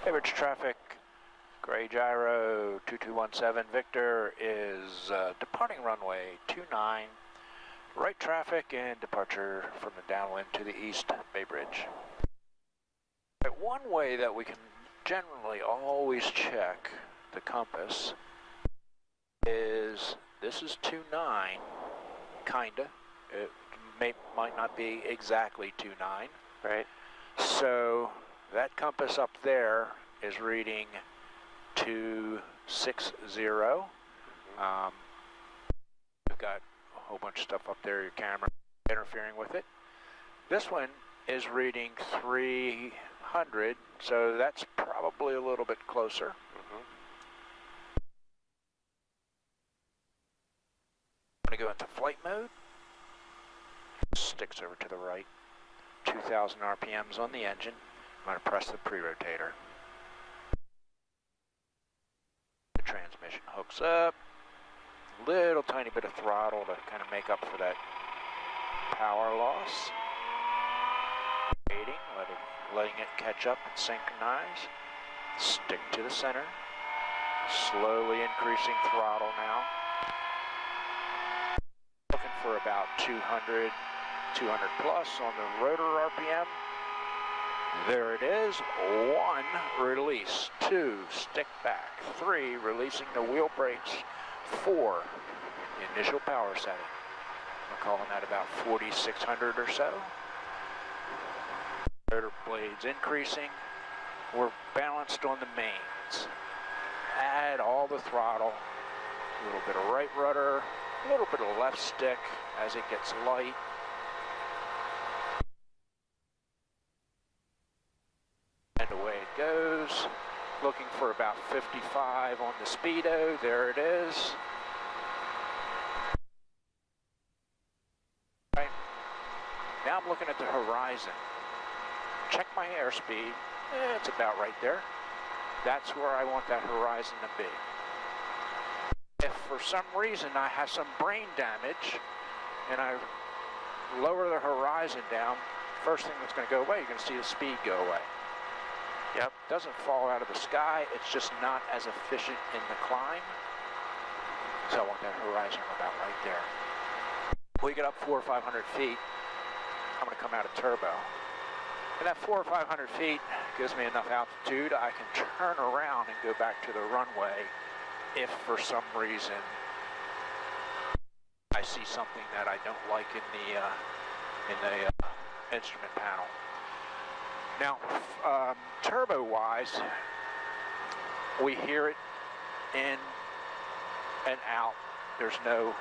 Average traffic, Gray Gyro 2217 Victor is departing runway 29, right traffic and departure from the downwind to the east Bay Bridge. One way that we can generally always check the compass is, this is 29, kinda. It might not be exactly 29. Right. So that compass up there is reading 260. We've got a whole bunch of stuff up there, your camera interfering with it. This one is reading 300, so that's probably a little bit closer. I'm going to go into flight mode. Sticks over to the right. 2,000 RPMs on the engine. I'm going to press the pre-rotator. The transmission hooks up. Little tiny bit of throttle to kind of make up for that power loss. Waiting, letting it catch up and synchronize. Stick to the center. Slowly increasing throttle now. Looking for about 200 plus on the rotor RPM. There it is. 1, release. 2, stick back. 3, releasing the wheel brakes. 4, initial power setting. I'm calling that about 4,600 or so. Rotor blades increasing. We're balanced on the mains. Add all the throttle. A little bit of right rudder. A little bit of left stick as it gets light. And away it goes. Looking for about 55 on the speedo. There it is. Right. Now I'm looking at the horizon. Check my airspeed. It's about right there. That's where I want that horizon to be. If for some reason I have some brain damage and I lower the horizon down, first thing that's going to go away, you're going to see the speed go away. Yep. It doesn't fall out of the sky, it's just not as efficient in the climb. So I want that horizon about right there. If we get up 400 or 500 feet, I'm going to come out of turbo. And that 400 or 500 feet gives me enough altitude, I can turn around and go back to the runway if for some reason I see something that I don't like in the instrument panel. Now, turbo-wise, we hear it in and out. There's no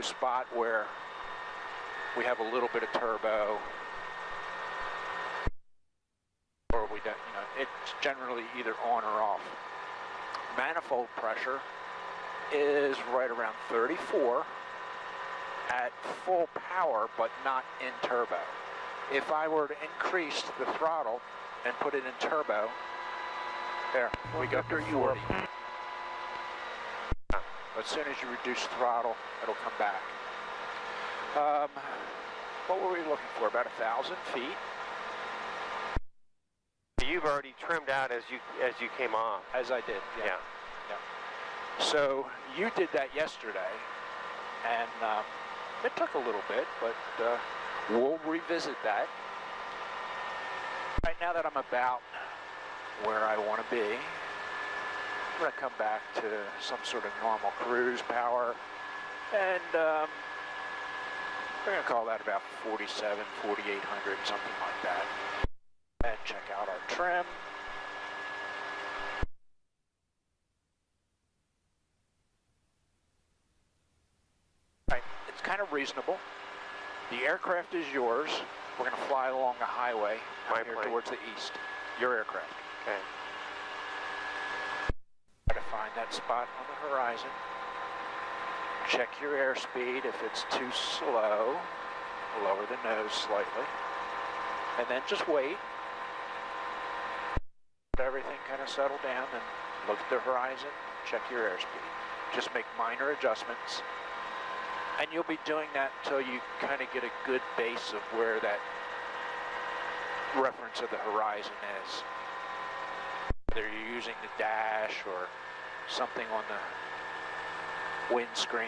spot where we have a little bit of turbo or we don't. You know, it's generally either on or off. Manifold pressure is right around 34 at full power, but not in turbo. If I were to increase the throttle and put it in turbo, there, we go to 40. As soon as you reduce throttle, it'll come back. What were we looking for? About 1,000 feet. You've already trimmed out as you came off. As I did, yeah. So you did that yesterday, and it took a little bit, but we'll revisit that. Right now that I'm about where I want to be, I'm going to come back to some sort of normal cruise power, and we're going to call that about 47, 4,800, something like that. And check out our trim. Right, it's kind of reasonable. The aircraft is yours. We're going to fly along the highway out here towards the east. Your aircraft. Okay. Try to find that spot on the horizon. Check your airspeed. If it's too slow, lower the nose slightly. And then just wait. Let everything kind of settle down and look at the horizon. Check your airspeed. Just make minor adjustments. And you'll be doing that until you kind of get a good base of where that reference of the horizon is. whether you're using the dash or something on the windscreen.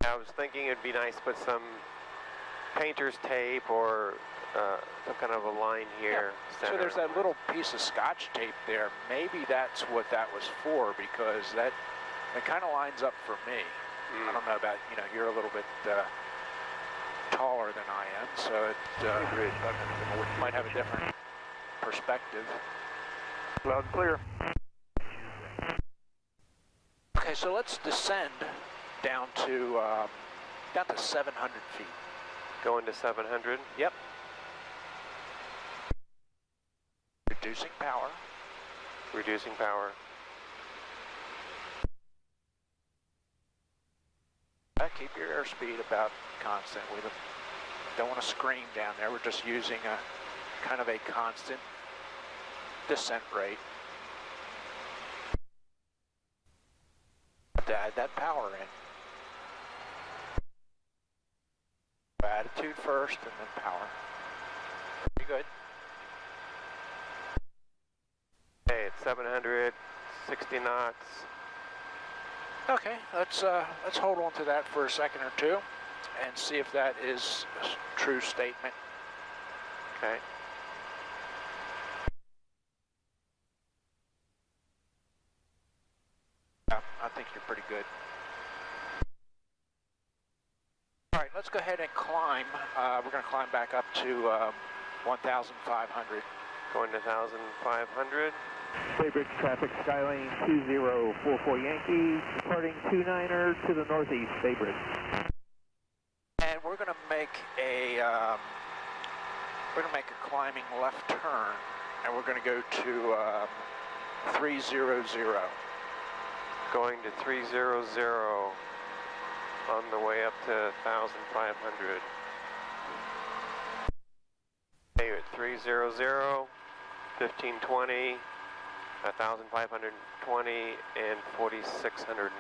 I was thinking it'd be nice to put some painter's tape or some kind of a line here. Yeah. So there's that little piece of Scotch tape there. Maybe that's what that was for, because it kind of lines up for me. I don't know about, you're a little bit taller than I am, so it might have a different perspective. Loud and clear. Okay, so let's descend down to 700 feet. Going to 700? Yep. Reducing power. Reducing power. Keep your airspeed about constant. We don't want to scream down there. We're just using a kind of a constant descent rate. To add that power in. Attitude first and then power. Pretty good. Okay, it's 700, 60 knots. Okay, let's hold on to that for a second or two and see if that is a true statement. Okay. Yeah, I think you're pretty good. All right, let's go ahead and climb. We're going to climb back up to 1,500. Going to 1,500. Baybridge traffic, Skylane 2044 Yankee, departing 29er to the northeast, Baybridge. And we're going to make a climbing left turn, and we're going to go to 300. Going to 300 on the way up to 1,500. Okay, at 300, 1520, 1,520, and 4,600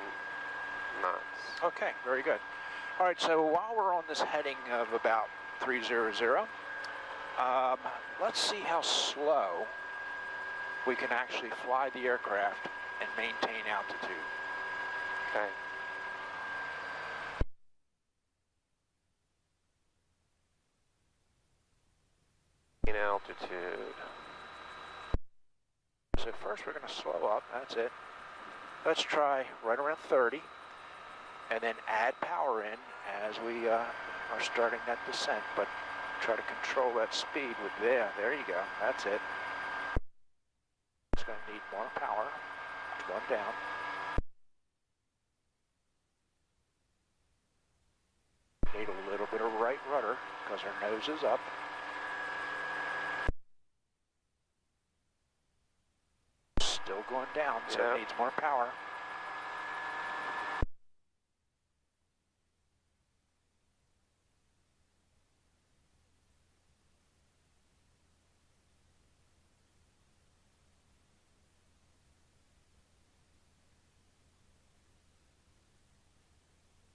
knots. Okay, very good. All right, so while we're on this heading of about 300, let's see how slow we can actually fly the aircraft and maintain altitude. Okay. In altitude. So first we're going to slow up, that's it. Let's try right around 30 and then add power in as we are starting that descent, but try to control that speed with there you go, that's it. It's going to need more power. It's one down. Need a little bit of right rudder because our nose is up. Still going down, so it needs more power.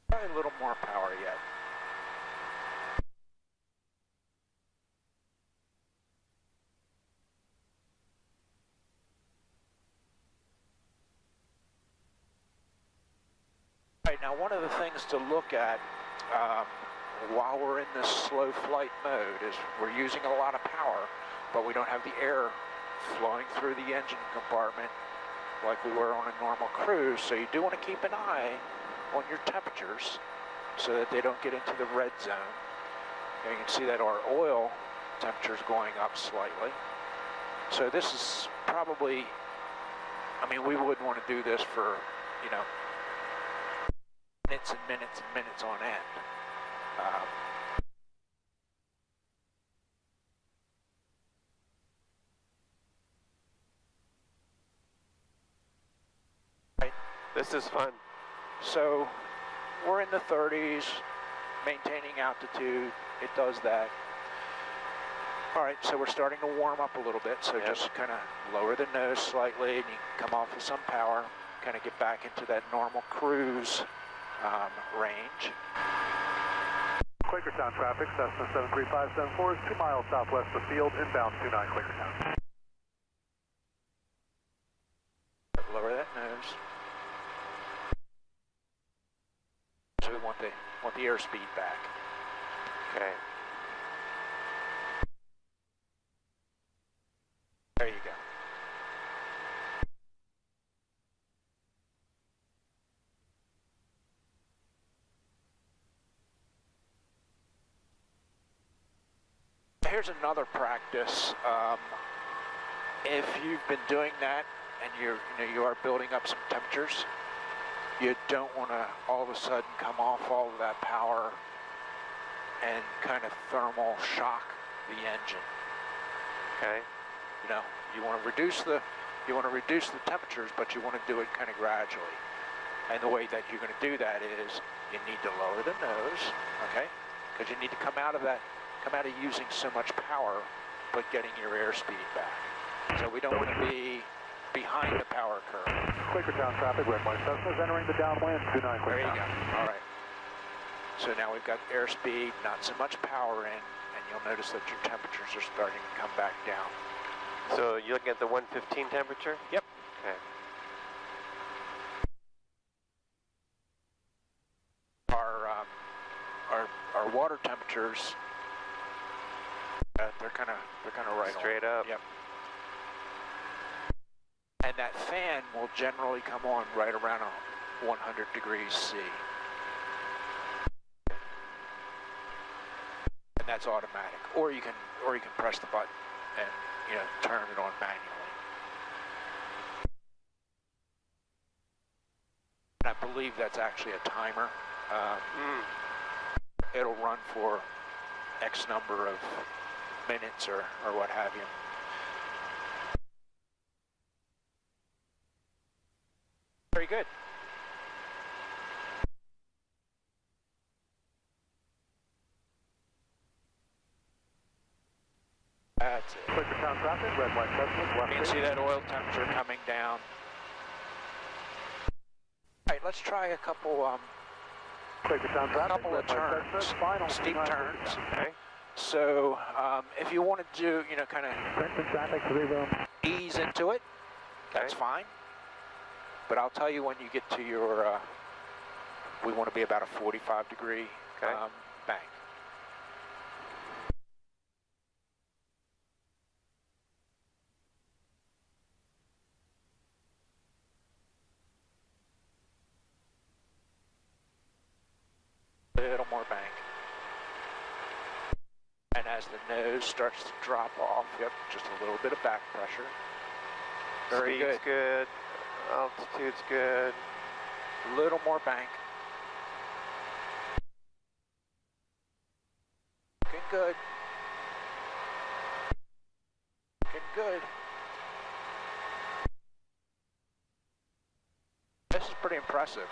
Probably a little more power yet. Right, now one of the things to look at while we're in this slow flight mode is we're using a lot of power, but we don't have the air flowing through the engine compartment like we were on a normal cruise, so you do want to keep an eye on your temperatures so that they don't get into the red zone. And you can see that our oil temperature is going up slightly. So this is probably, I mean, we wouldn't want to do this for, minutes and minutes and minutes on end. Right. This is fun. So we're in the 30s, maintaining altitude, it does that. All right, so we're starting to warm up a little bit, so just kind of lower the nose slightly and you can come off with some power, kind of get back into that normal cruise range. Quakertown traffic, Cessna 73574 is 2 miles southwest of the field, inbound 29 Quakertown. airspeed back. Okay. There you go. Here's another practice. If you've been doing that and you are building up some temperatures, you don't want to all of a sudden come off all of that power and kind of thermal shock the engine. Okay. You want to reduce the temperatures, but you want to do it kind of gradually. And the way that you're going to do that is you need to lower the nose, okay? Because you need to come out of using so much power, but getting your airspeed back. So we don't want to be behind the power curve. Quakertown traffic, red line Cessna's entering the downwind, 29 Quakertown. There you go. All right. So now we've got airspeed, not so much power in, and you'll notice that your temperatures are starting to come back down. So you're looking at the 115 temperature? Yep. Okay. Our water temperatures, they're kind of right straight on. up. Yep. And that fan will generally come on right around 100 degrees C. And that's automatic. Or you can press the button and turn it on manually. And I believe that's actually a timer. It'll run for X number of minutes or what have you. Very good. That's it. Quakertown traffic, red line Cessna's left. You can see that oil temperature coming down. All right, let's try a couple Quakertown traffic, couple of turns, steep turns. Okay. So if you want to do, kind of Trenton traffic, 3 room. ease into it, that's Okay. fine. But I'll tell you when you get to your, we want to be about a 45 degree Okay. bank. Little more bank. And as the nose starts to drop off, yep, just a little bit of back pressure. Very Speed's good. good. Altitude's good. Little more bank. Looking good. Looking good. This is pretty impressive.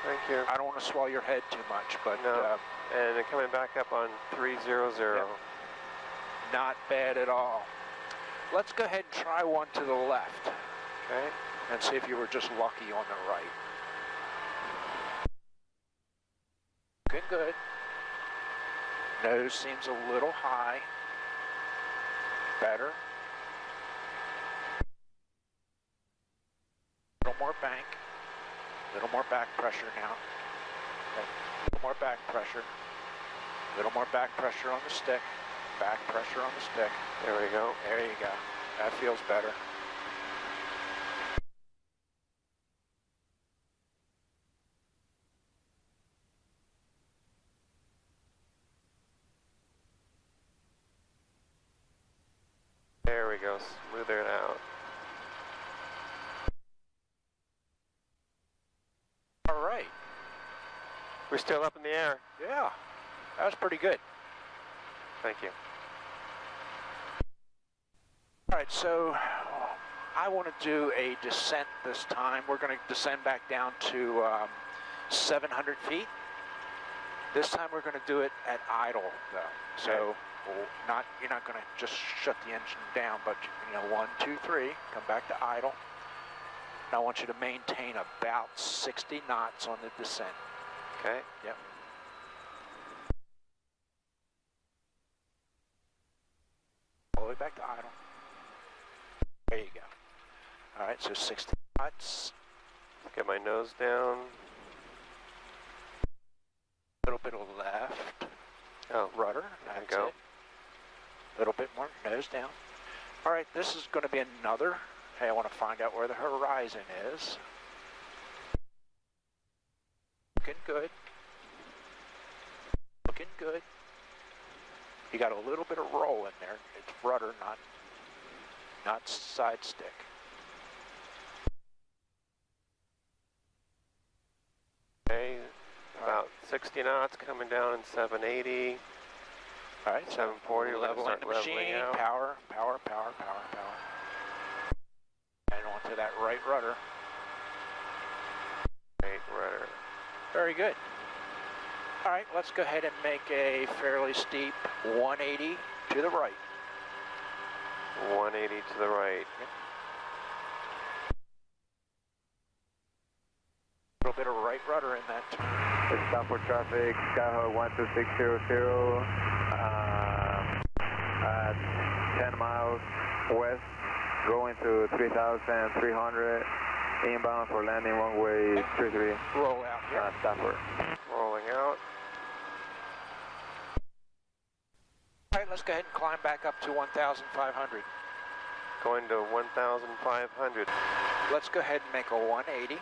Thank you. I don't want to swell your head too much, but No. And then coming back up on 300. Yep. Not bad at all. Let's go ahead and try one to the left Okay. and see if you were just lucky on the right. Looking good. Nose seems a little high. Better. A little more bank. A little more back pressure now. Okay. A little more back pressure. A little more back pressure on the stick. Back pressure on the stick. There we go. There you go. That feels better. There we go. Smoother it out. All right. We're still up in the air. Yeah. That was pretty good. Thank you. All right, so I want to do a descent this time. We're going to descend back down to 700 feet. This time we're going to do it at idle, though. So you're not going to just shut the engine down, but 1, 2, 3, come back to idle. And I want you to maintain about 60 knots on the descent. Okay. Yep. All the way back to idle. There you go. All right, so 60 knots. Get my nose down. bit of left. Oh, Rudder. there you That's go. it. A little bit more nose down. All right, this is going to be another. Hey, I want to find out where the horizon is. Looking good. Looking good. You got a little bit of roll in there. It's rudder, not side stick. Okay, about 60 knots coming down in 780. All right, 740, we're gonna leveling start the leveling machine. out. Power. And onto that right rudder. Right rudder. Very good. All right, let's go ahead and make a fairly steep 180 to the right. 180 to the right. A little bit of right rudder in that turn. Stop for traffic, Skyhawk 12600, at 10 miles west, going to 3,300, inbound for landing runway 33. Roll out here. Stopper. Rolling out. All right, let's go ahead and climb back up to 1,500. Going to 1,500. Let's go ahead and make a 180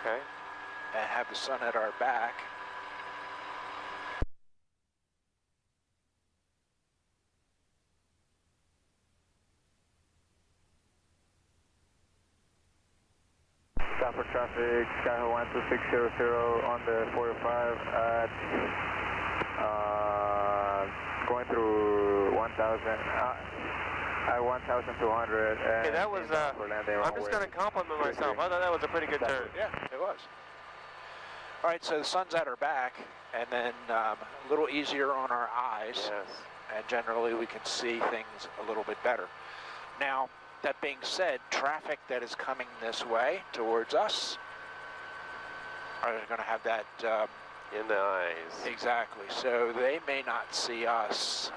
Okay. and have the sun at our back. Stop for traffic, Skyhawk 12600 on the 45 at, going through 1,000, at 1,200. Hey, that was, I'm just going to compliment myself. I thought that was a pretty good turn. Yeah, it was. All right, so the sun's at our back, and then a little easier on our eyes, Yes. and generally we can see things a little bit better. Now, that being said, traffic that is coming this way towards us are going to have that In the eyes. exactly. So they may not see us.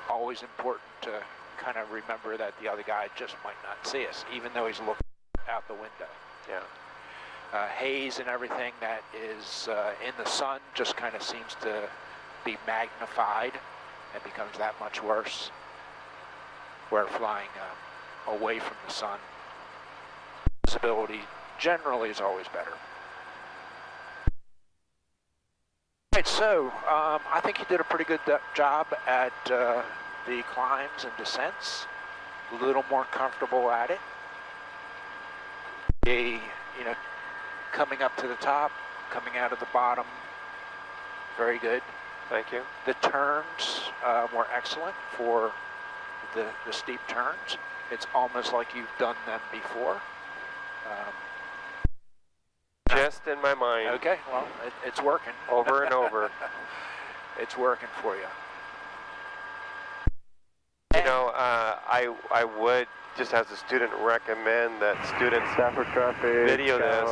Always important to kind of remember that the other guy just might not see us, even though he's looking out the window. Yeah. Haze and everything that is in the sun just kind of seems to be magnified and becomes that much worse. We're flying away from the sun. Visibility generally is always better. Right, so I think you did a pretty good job at the climbs and descents. A little more comfortable at it. Coming up to the top, coming out of the bottom, very good. Thank you. The turns were excellent for the steep turns. It's almost like you've done them before. Just in my mind. Okay, well, it's working. Over and over. It's working for you. You know, I would, just as a student, recommend that students Stafford traffic, video this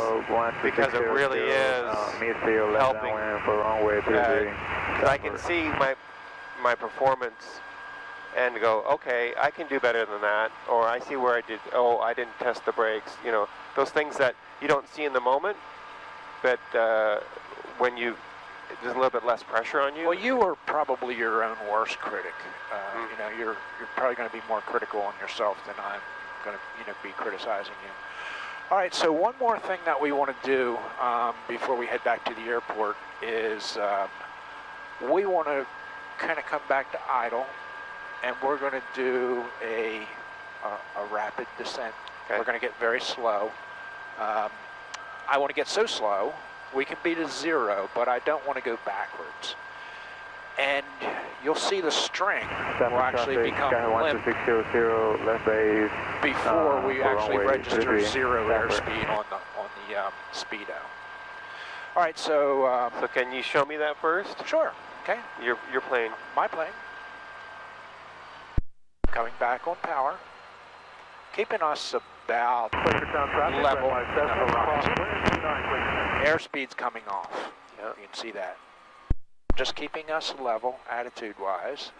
because it really is helping. For runway 33. I can see my performance and go, okay, I can do better than that, or I see where I didn't test the brakes. You know, those things that you don't see in the moment, but when there's a little bit less pressure on you. Well, you are probably your own worst critic. You know, you're probably going to be more critical on yourself than I'm going to, be criticizing you. All right, so one more thing that we want to do before we head back to the airport is we want to kind of come back to idle, and we're going to do a rapid descent. Okay. We're going to get very slow. I want to get so slow, we can be to 0, but I don't want to go backwards. And you'll see the string will actually become limp 12600, left base. before we actually register 33. 0 airspeed on the speedo. All right, so So can you show me that first? sure, okay, Your plane. my plane. Coming back on power, keeping us about level in the horizon. Airspeed's coming off. Yeah. You can see that. Just keeping us level, attitude-wise.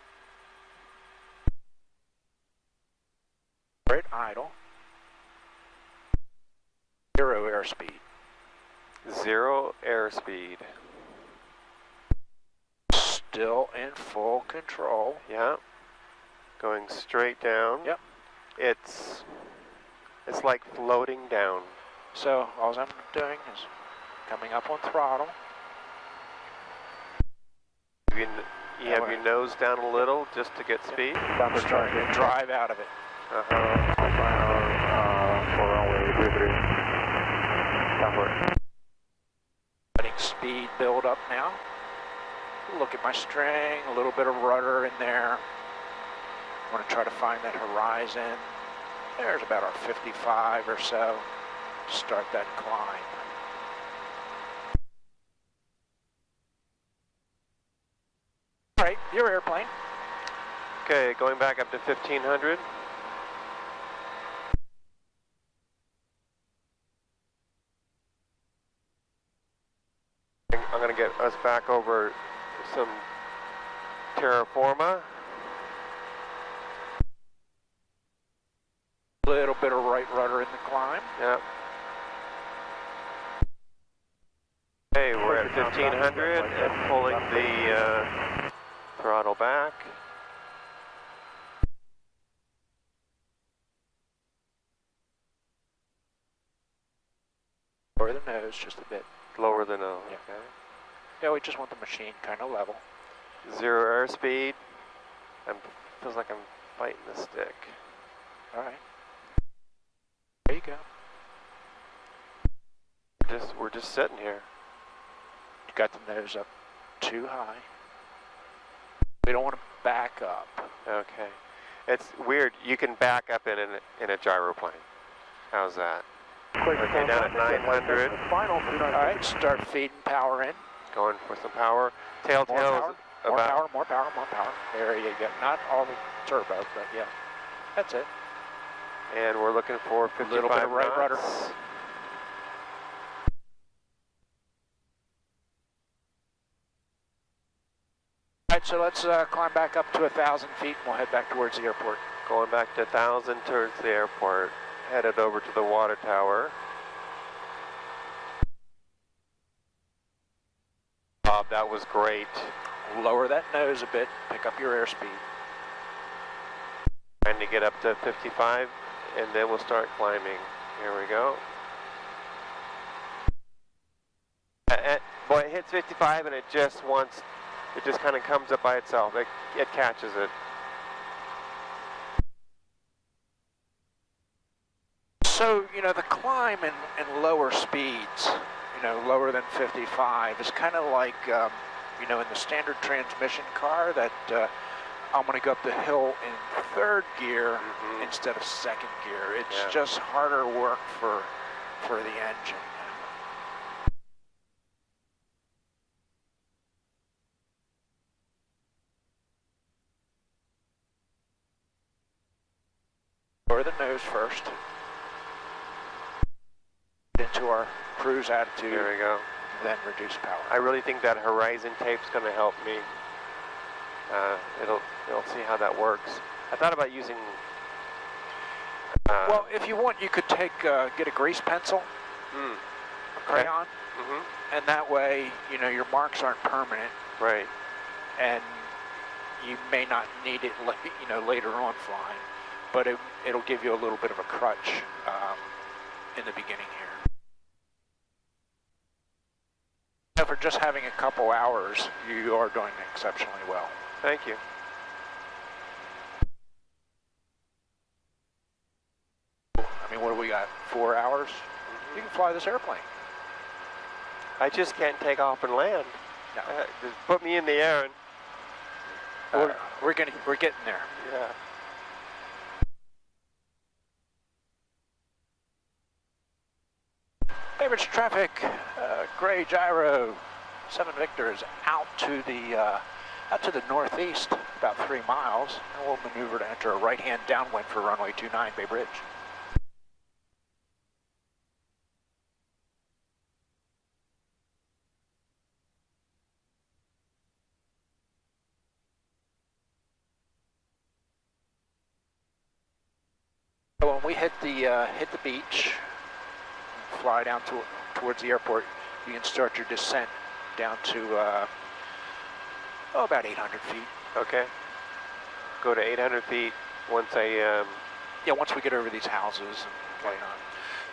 We're at idle. 0 airspeed. 0 airspeed. still in full control. Yeah. Going straight down. Yep. It's like floating down. So all I'm doing is coming up on throttle. You have your nose down a little just to get speed. I'm starting to drive out of it. Letting speed build up now. Look at my string, a little bit of rudder in there. I want to try to find that horizon. There's about our 55 or so. Start that climb. All right, your airplane. Okay, going back up to 1500. I'm going to get us back over some terra firma. A little bit of right rudder in the climb. Yep. Okay, we're at 1500 and pulling the throttle back. Lower the nose just a bit. Lower the nose, Yeah. okay. Yeah, we just want the machine kind of level. 0 airspeed. Feels like I'm biting the stick. All right. There you go. We're just sitting here. You got the nose up too high. We don't want to back up. Okay. It's weird. You can back up in a gyroplane. How's that? Okay, down at 900. All right, start feeding power in. Going for some power. Tail More tails. power, more power, more power. There you go. Not all the turbo, but yeah, that's it. And we're looking for 55 A little bit of right knots. rudder. All right, so let's climb back up to 1,000 feet and we'll head back towards the airport. Going back to 1,000 towards the airport. Headed over to the water tower. Bob, that was great. Lower that nose a bit, pick up your airspeed. Trying to get up to 55, and then we'll start climbing. Here we go. Boy, it hits 55, and it just kind of comes up by itself. It catches it. So, you know, the climb in lower speeds, you know, lower than 55 is kind of like, you know, in the standard transmission car that I'm going to go up the hill in third gear instead of second gear. It's just harder work for the engine. Lower the nose first. Get into our cruise attitude. There we go. Then reduce power. I really think that horizon tape's going to help me. It'll see how that works. I thought about using. Well, if you want, you could get a grease pencil, a crayon, and that way, you know, your marks aren't permanent. Right. And you may not need it, you know, later on flying, but it'll give you a little bit of a crutch in the beginning here. For just having a couple hours, you are doing exceptionally well. Thank you. I mean, what do we got? 4 hours? You can fly this airplane. I just can't take off and land. No. Just put me in the air and. We're getting there. Yeah. Hey, traffic, gray gyro, 7 Victors out to the northeast, about 3 miles, and we'll maneuver to enter a right-hand downwind for runway 29, Bay Bridge. So when we hit the beach, fly down towards the airport, you can start your descent down to Oh, about 800 feet. Okay. Go to 800 feet once I... Yeah, once we get over these houses and whatnot.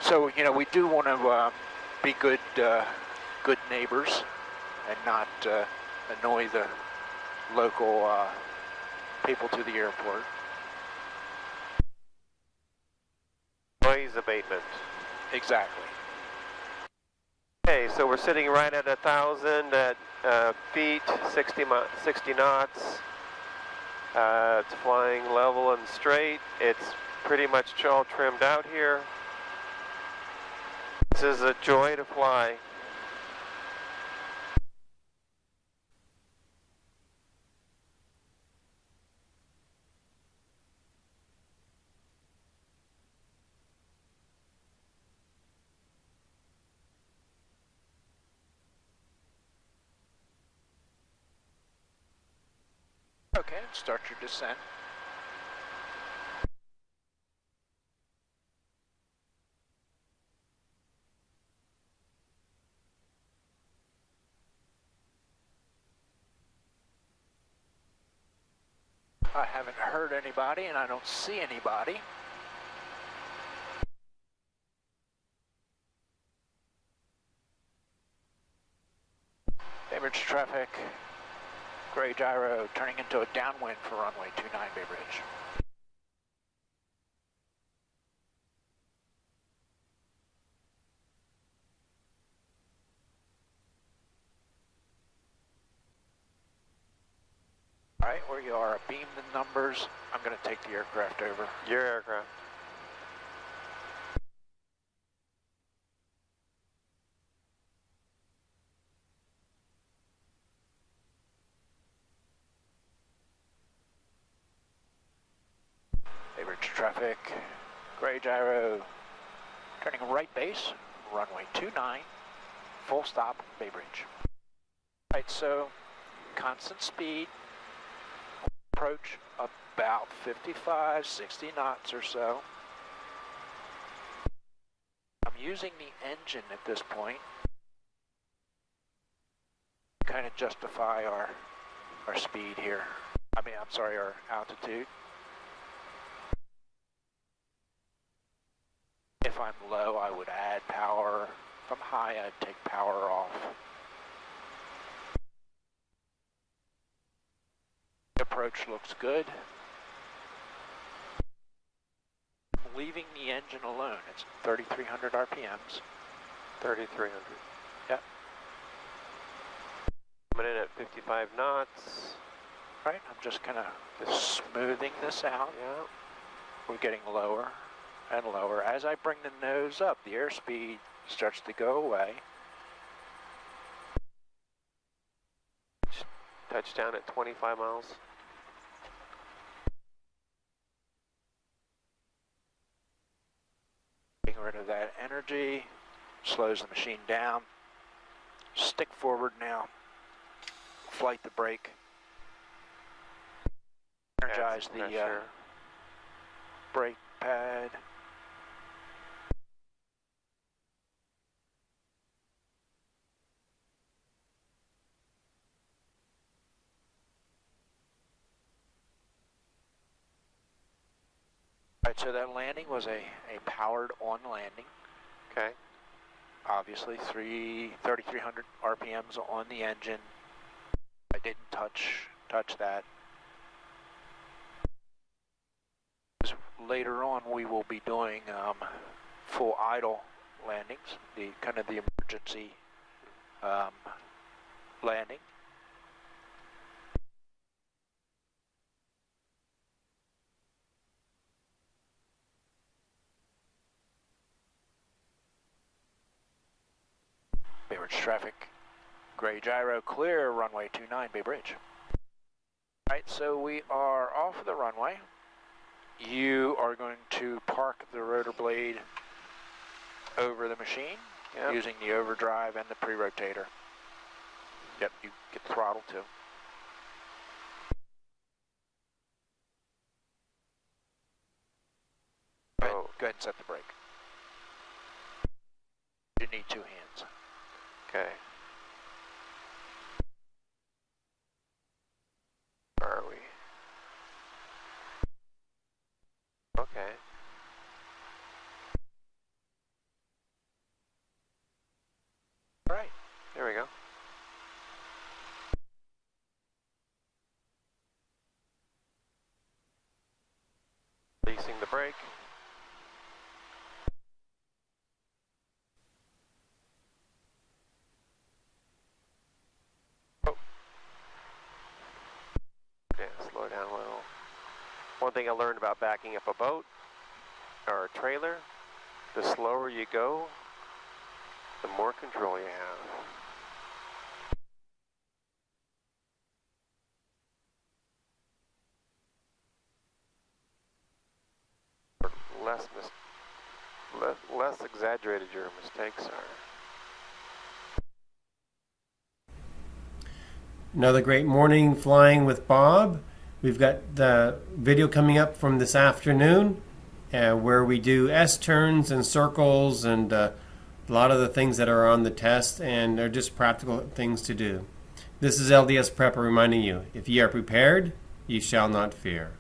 So, you know, we do want to be good neighbors and not annoy the local people to the airport. Noise abatement. Exactly. Okay, so we're sitting right at 1,000 at feet, 60 knots. It's flying level and straight. It's pretty much all trimmed out here. This is a joy to fly. Okay, start your descent. I haven't heard anybody and I don't see anybody. Bay Bridge traffic, gray gyro turning into a downwind for runway 29 Bay Bridge. All right, where you are, beam the numbers. I'm going to take the aircraft over. Your aircraft. Bay Bridge traffic, gray gyro, turning right base, runway 29, full stop, Bay Bridge. All right, so constant speed, approach about 55, 60 knots or so. I'm using the engine at this point to kind of justify our speed here. I'm sorry, our altitude. If I'm low, I would add power. If I'm high, I'd take power off. The approach looks good. I'm leaving the engine alone. It's 3,300 RPMs. 3,300. Yep. Coming in at 55 knots. Right, I'm just kind of smoothing this out. Yeah. We're getting lower and lower. As I bring the nose up, the airspeed starts to go away. Touchdown at 25 miles. Getting rid of that energy, slows the machine down. Stick forward now. Flight the brake. Energize the brake pad. Alright, so that landing was a powered on landing. Okay. Obviously 3,300 RPMs on the engine. I didn't touch that. Later on we will be doing full idle landings, the kind of the emergency landing. Bay Bridge traffic, gray gyro clear, runway 29 Bay Bridge. Alright, so we are off of the runway. You are going to park the rotor blade over the machine using the overdrive and the pre-rotator. Yep, you get the throttle too. Go ahead and set the brake. You need two hands. Okay. brake. Oh. Yeah, slow down a little. One thing I learned about backing up a boat or a trailer, the slower you go, the more control you have. Less exaggerated your mistakes are. Another great morning flying with Bob. We've got the video coming up from this afternoon where we do S-turns and circles and a lot of the things that are on the test, and they're just practical things to do. This is LDS Prepper reminding you, if ye are prepared, ye shall not fear.